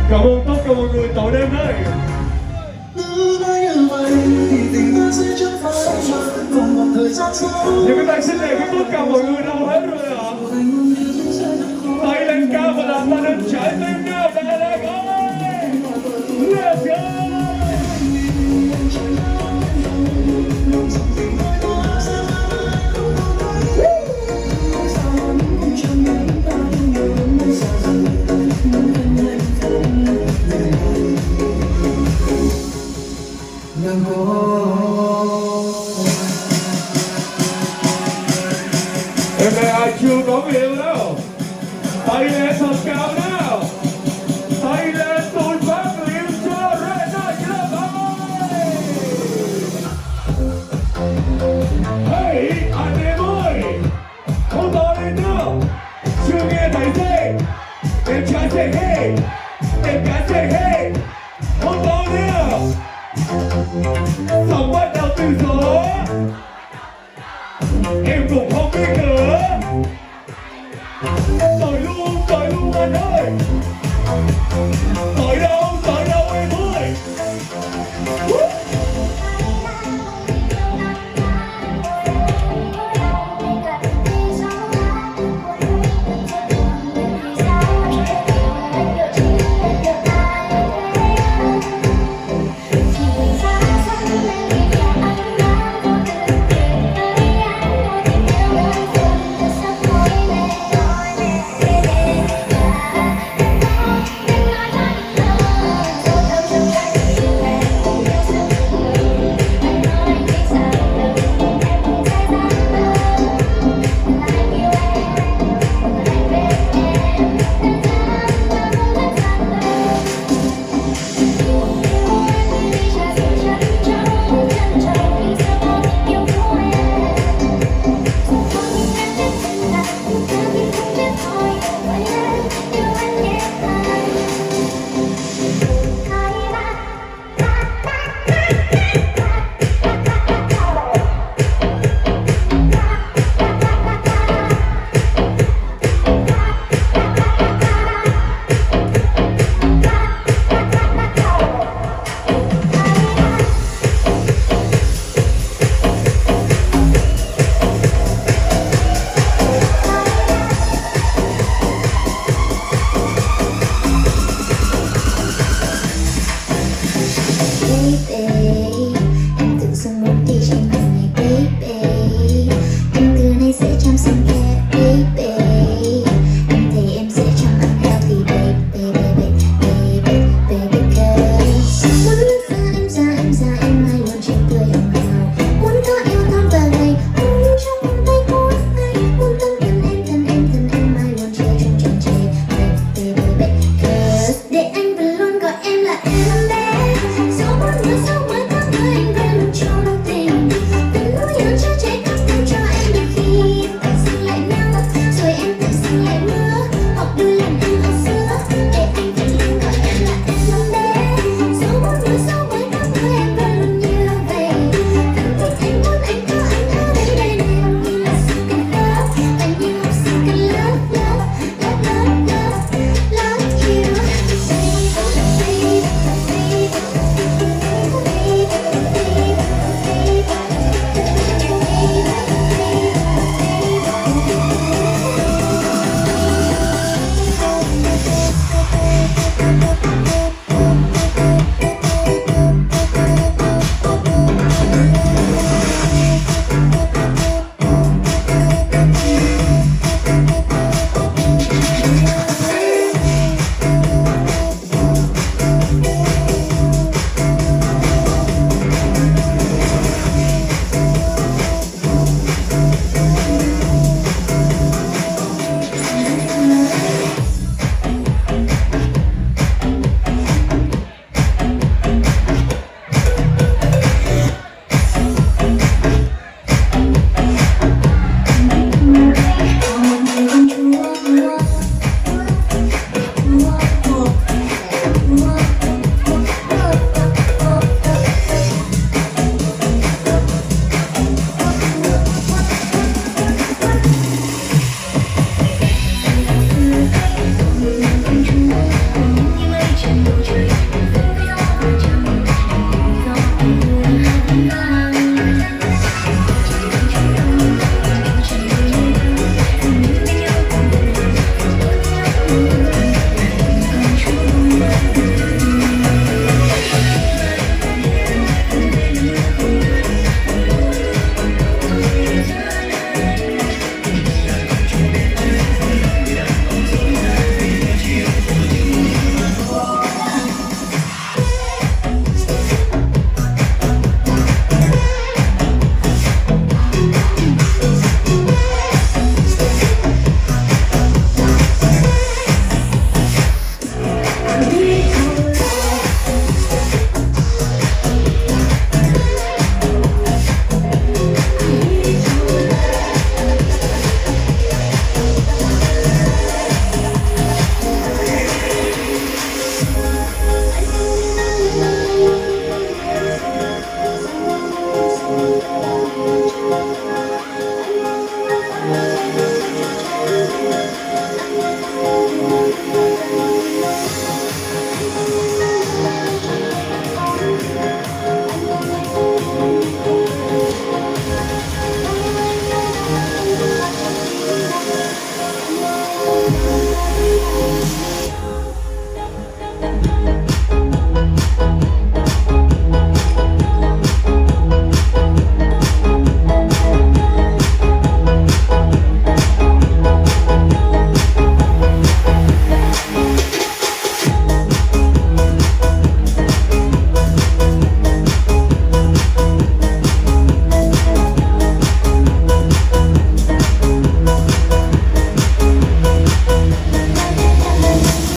Cảm ơn tất cả mọi người tại đêm nay. Những cái tay xinh đẹp của tất cả mọi người đâu hết rồi ạ? Tay lên cao và làm ta đến trái tim nhau. Đây là ơi. Let's go. Em này ai chưa có người yêu đâu? Tay lên thật cao nào. Tay lên tôi phát người yêu cho Red Nightclub ơi. Hey anh em ơi, không to lên nữa. Chưa nghe thấy gì? Em trai say hey, em gái say hey. Không to nữa. Sống bắt đầu từ gió. Em cũng không biết nữa. Tội luôn anh ơi.